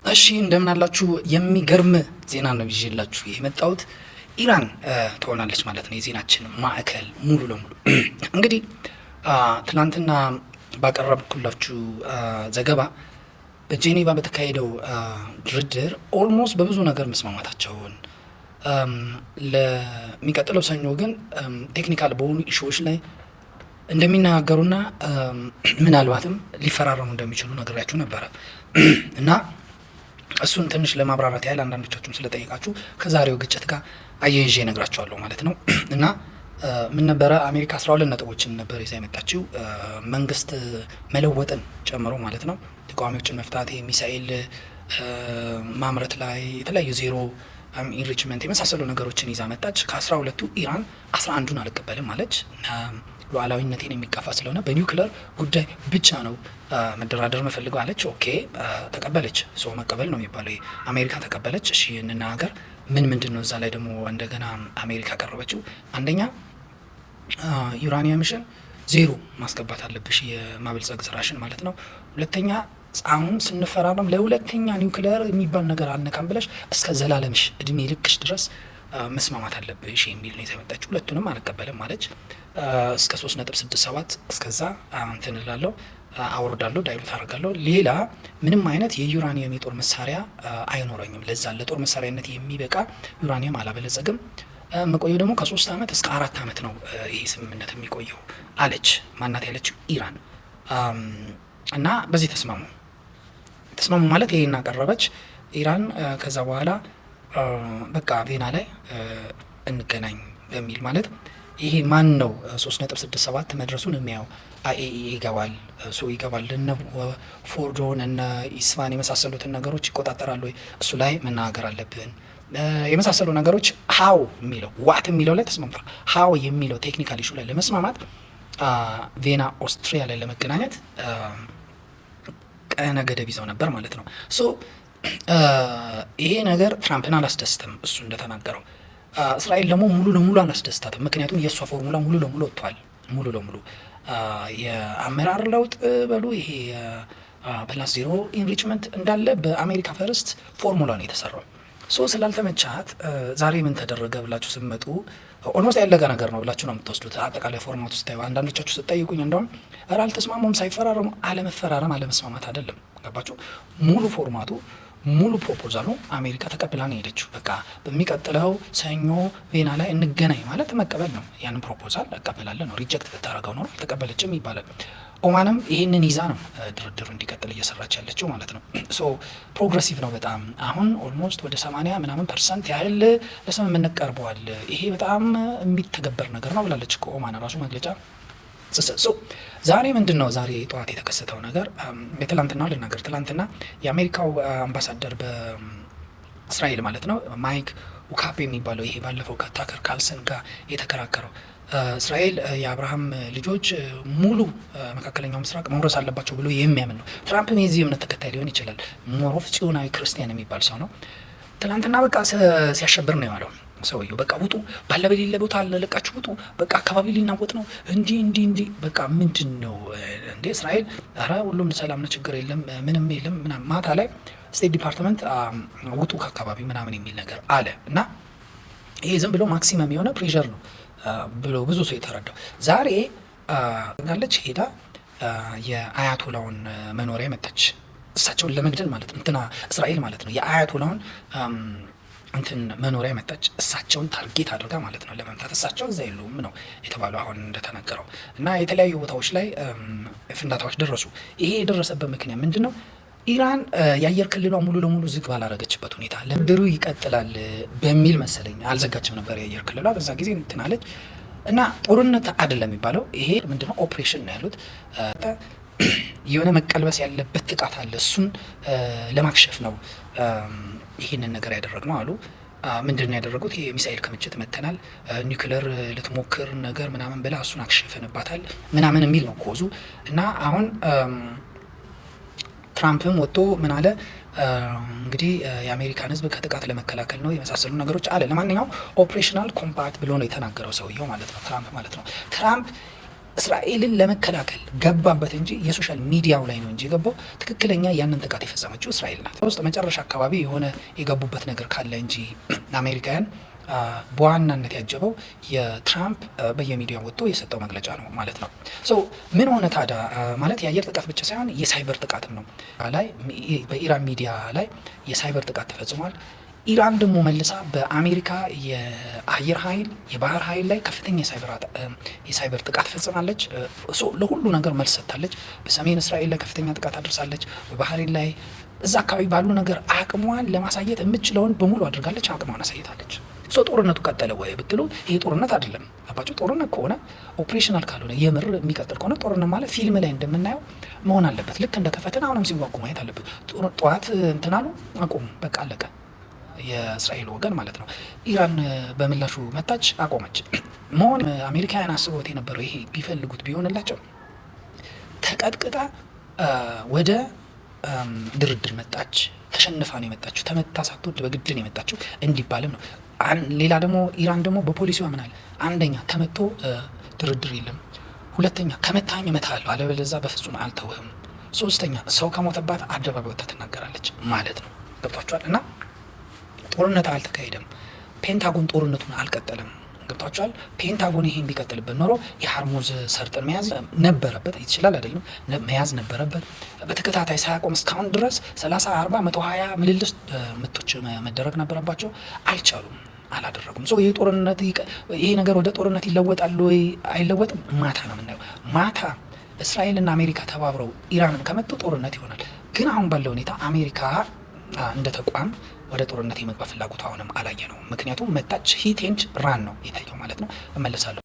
እሺ እንደምን አላችሁ? የሚገርም ዜና ነው ይዤላችሁ የመጣሁት። ኢራን ትሆናለች ማለት ነው የዜናችን ማዕከል ሙሉ ለሙሉ። እንግዲህ ትናንትና ባቀረብኩላችሁ ዘገባ በጄኔቫ በተካሄደው ድርድር ኦልሞስት በብዙ ነገር መስማማታቸውን ለሚቀጥለው ሰኞ ግን ቴክኒካል በሆኑ ኢሹዎች ላይ እንደሚናገሩና ምናልባትም ሊፈራረሙ እንደሚችሉ ነግሬያችሁ ነበረ እና እሱን ትንሽ ለማብራራት ያህል አንዳንዶቻችሁም ስለጠየቃችሁ ከዛሬው ግጭት ጋር አያይዤ እነግራችኋለሁ ማለት ነው። እና ምን ነበረ አሜሪካ 12 ነጥቦችን ነበር ይዛ የመጣችው መንግስት መለወጥን ጨምሮ ማለት ነው። ተቃዋሚዎችን መፍታት፣ ሚሳኤል ማምረት ላይ የተለያዩ ዜሮ ኢንሪችመንት የመሳሰሉ ነገሮችን ይዛ መጣች። ከ12ቱ ኢራን 11ዱን አልቀበልም ማለች። ሉዓላዊነቴን የሚጋፋ ስለሆነ በኒውክለር ጉዳይ ብቻ ነው መደራደር መፈልገው አለች። ኦኬ ተቀበለች። ሰው መቀበል ነው የሚባለው። አሜሪካ ተቀበለች። እሺ እንናገር ምንድን ነው እዛ ላይ ደግሞ እንደገና አሜሪካ ቀረበችው። አንደኛ ዩራኒየምሽን ዜሮ ማስገባት አለብሽ የማበልጸግ ስራሽን ማለት ነው። ሁለተኛ አሁን ስንፈራረም ለሁለተኛ ኒውክለር የሚባል ነገር አልነካም ብለሽ እስከ ዘላለምሽ እድሜ ልክሽ ድረስ መስማማት አለብሽ የሚል ነው የተመጣችው። ሁለቱንም አልቀበልም ማለች። እስከ 3.67 እስከዛ እንትን እላለሁ አወርዳለሁ፣ ዳይሉት አደርጋለሁ። ሌላ ምንም አይነት የዩራኒየም የጦር መሳሪያ አይኖረኝም። ለዛ ለጦር መሳሪያነት የሚበቃ ዩራኒየም አላበለጸግም። መቆየው ደግሞ ከ3 ዓመት እስከ 4 ዓመት ነው ይሄ ስምምነት የሚቆየው አለች። ማናት ያለችው? ኢራን። እና በዚህ ተስማሙ ማለት ይሄን አቀረበች ኢራን። ከዛ በኋላ በቃ ቬና ላይ እንገናኝ በሚል ማለት ይሄ ማን ነው 3.67 መድረሱን የሚያው አይኤኢኤ ይገባል፣ ይገባል። እነ ፎርዶን እነ ኢስፋን የመሳሰሉትን ነገሮች ይቆጣጠራሉ ወይ? እሱ ላይ መናገር አለብን የመሳሰሉ ነገሮች። ሀው የሚለው ዋት የሚለው ላይ ተስማምቷል። ሀው የሚለው ቴክኒካል ኢሹ ላይ ለመስማማት ቬና ኦስትሪያ ላይ ለመገናኘት ቀነ ገደብ ይዘው ነበር ማለት ነው። ይሄ ነገር ትራምፕን አላስደስትም። እሱ እንደተናገረው እስራኤል ደግሞ ሙሉ ለሙሉ አላስደስታትም። ምክንያቱም የእሷ ፎርሙላ ሙሉ ለሙሉ ወጥቷል። ሙሉ ለሙሉ የአመራር ለውጥ በሉ ይሄ ፕላስ ዜሮ ኢንሪችመንት እንዳለ በአሜሪካ ፈርስት ፎርሙላ ነው የተሰራው። ስላልተመቻት ዛሬ ምን ተደረገ ብላችሁ ስትመጡ ኦልሞስት ያለቀ ነገር ነው ብላችሁ ነው የምትወስዱት። አጠቃላይ ፎርማቱ ስታዩ አንዳንዶቻችሁ ስጠይቁኝ እንደውም ኧረ አልተስማሙም፣ ሳይፈራረሙ አለመፈራረም አለመስማማት አይደለም። ገባችሁ? ሙሉ ፎርማቱ ሙሉ ፕሮፖዛሉ አሜሪካ ተቀብላ ነው የሄደችው። በቃ በሚቀጥለው ሰኞ ቬና ላይ እንገናኝ ማለት መቀበል ነው። ያንን ፕሮፖዛል እቀበላለሁ ነው። ሪጀክት ብታረገው ነው አልተቀበለችም ይባላል። ኦማንም ይህንን ይዛ ነው ድርድሩ እንዲቀጥል እየሰራች ያለችው ማለት ነው። ፕሮግረሲቭ ነው በጣም አሁን ኦልሞስት ወደ 80% ያህል ለስምምነት ቀርበዋል። ይሄ በጣም የሚተገበር ነገር ነው ብላለች ኦማን ራሱ መግለጫ። ዛሬ ምንድን ነው ዛሬ ጠዋት የተከሰተው ነገር? የትላንትና ልናገር። ትላንትና የአሜሪካው አምባሳደር በእስራኤል ማለት ነው ማይክ ውካፔ የሚባለው ይሄ ባለፈው ከታከር ካርልሰን ጋር የተከራከረው እስራኤል የአብርሃም ልጆች ሙሉ መካከለኛው ምስራቅ መውረስ አለባቸው ብሎ የሚያምን ነው። ትራምፕም የዚህ እምነት ተከታይ ሊሆን ይችላል። ሞሮፍ ጽዮናዊ ክርስቲያን የሚባል ሰው ነው። ትላንትና በቃ ሲያሸብር ነው የዋለው ሰውየው። በቃ ውጡ፣ ባለ በሌለ ቦታ አለለቃችሁ ውጡ፣ በቃ አካባቢ ሊናወጥ ነው እንዲህ በቃ ምንድን ነው እንዴ እስራኤል? ኧረ ሁሉም ሰላም ነው፣ ችግር የለም፣ ምንም የለም ምናምን። ማታ ላይ ስቴት ዲፓርትመንት ውጡ ከአካባቢ ምናምን የሚል ነገር አለ እና ይሄ ዝም ብሎ ማክሲመም የሆነ ፕሬሸር ነው ብሎ ብዙ ሰው የተረዳው። ዛሬ ጋለች ሄዳ የአያቶላውን መኖሪያ መጣች፣ እሳቸውን ለመግደል ማለት ነው። እንትና እስራኤል ማለት ነው የአያቶላውን እንትን መኖሪያ መጣች፣ እሳቸውን ታርጌት አድርጋ ማለት ነው ለመምታት። እሳቸው እዛ የሉም ነው የተባለው አሁን እንደተነገረው። እና የተለያዩ ቦታዎች ላይ ፍንዳታዎች ደረሱ። ይሄ የደረሰበት ምክንያት ምንድን ነው? ኢራን የአየር ክልሏ ሙሉ ለሙሉ ዝግ ባላረገችበት ሁኔታ ድርድሩ ይቀጥላል በሚል መሰለኝ አልዘጋችም ነበር የአየር ክልሏ በዛ ጊዜ እንትን አለች። እና ጦርነት አይደለም የሚባለው ይሄ ምንድነው ኦፕሬሽን ነው ያሉት። የሆነ መቀልበስ ያለበት ጥቃት አለ፣ እሱን ለማክሸፍ ነው ይህንን ነገር ያደረግነው አሉ። ምንድን ነው ያደረጉት? የሚሳኤል ክምችት መተናል፣ ኒውክለር ልትሞክር ነገር ምናምን ብላ እሱን አክሸፍንባታል ምናምን የሚል ነው ኮዙ። እና አሁን ትራምፕም ወጥቶ ምን አለ እንግዲህ የአሜሪካን ሕዝብ ከጥቃት ለመከላከል ነው የመሳሰሉ ነገሮች አለ። ለማንኛውም ኦፕሬሽናል ኮምፓክት ብሎ ነው የተናገረው ሰውየው ማለት ነው፣ ትራምፕ ማለት ነው። ትራምፕ እስራኤልን ለመከላከል ገባበት እንጂ የሶሻል ሚዲያው ላይ ነው እንጂ የገባው ትክክለኛ ያንን ጥቃት የፈጸመችው እስራኤል ናት። ውስጥ መጨረሻ አካባቢ የሆነ የገቡበት ነገር ካለ እንጂ አሜሪካውያን በዋናነት ያጀበው የትራምፕ በየሚዲያው ወጥቶ የሰጠው መግለጫ ነው ማለት ነው። ምን ሆነ ታዲያ ማለት የአየር ጥቃት ብቻ ሳይሆን የሳይበር ጥቃትም ነው ላይ በኢራን ሚዲያ ላይ የሳይበር ጥቃት ተፈጽሟል። ኢራን ደግሞ መልሳ በአሜሪካ የአየር ኃይል የባህር ኃይል ላይ ከፍተኛ የሳይበር ጥቃት ፈጽማለች። ለሁሉ ነገር መልስ ሰጥታለች። በሰሜን እስራኤል ላይ ከፍተኛ ጥቃት አድርሳለች። በባህሬን ላይ እዛ አካባቢ ባሉ ነገር አቅሟን ለማሳየት የምችለውን በሙሉ አድርጋለች። አቅሟን አሳይታለች። ጦርነቱ ቀጠለ ወይ ብትሉ ይሄ ጦርነት አይደለም አባቸው። ጦርነት ከሆነ ኦፕሬሽናል ካልሆነ የምር የሚቀጥል ከሆነ ጦርነት ማለት ፊልም ላይ እንደምናየው መሆን አለበት። ልክ እንደ ከፈተና አሁንም ሲዋጉ ማየት አለበት። ጠዋት እንትናሉ አቆሙ፣ በቃ አለቀ። የእስራኤል ወገን ማለት ነው። ኢራን በምላሹ መታች፣ አቆመች። መሆን አሜሪካውያን አስበውት የነበረው ይሄ ቢፈልጉት ቢሆንላቸው ተቀጥቅጣ ወደ ድርድር መጣች። ተሸንፋ ነው የመጣችው። ተመታ ሳትወድ በግድ ነው የመጣችው እንዲባልም ነው። ሌላ ደግሞ ኢራን ደግሞ በፖሊሲዋ ምናል አንደኛ ተመቶ ድርድር የለም፣ ሁለተኛ ከመታኝ እመታለሁ አለበለዚያ በፍጹም አልተውህም፣ ሶስተኛ ሰው ከሞተባት አደባባይ ወጥታ ትናገራለች ማለት ነው። ገብቷቸዋል። እና ጦርነት አልተካሄደም። ፔንታጎን ጦርነቱን አልቀጠለም። ገብቷቸዋል። ፔንታጎን ይሄን ቢቀጥልበት ኖሮ የሃርሙዝ ሰርጥን መያዝ ነበረበት። ይችላል አይደለም፣ መያዝ ነበረበት። በተከታታይ ሳያቆም እስካሁን ድረስ 30፣ 40፣ 120 ምልልስ ምቶች መደረግ ነበረባቸው። አልቻሉም፣ አላደረጉም። ይሄ ነገር ወደ ጦርነት ይለወጣል ወይ አይለወጥም? ማታ ነው የምናየው። ማታ እስራኤልና አሜሪካ ተባብረው ኢራንን ከመጡ ጦርነት ይሆናል። ግን አሁን ባለው ሁኔታ አሜሪካ እንደ ተቋም ወደ ጦርነት የመግባት ፍላጎት አሁንም አላየ ነው። ምክንያቱም መታች ሂት ኤንድ ራን ነው የታየው ማለት ነው። እመለሳለሁ።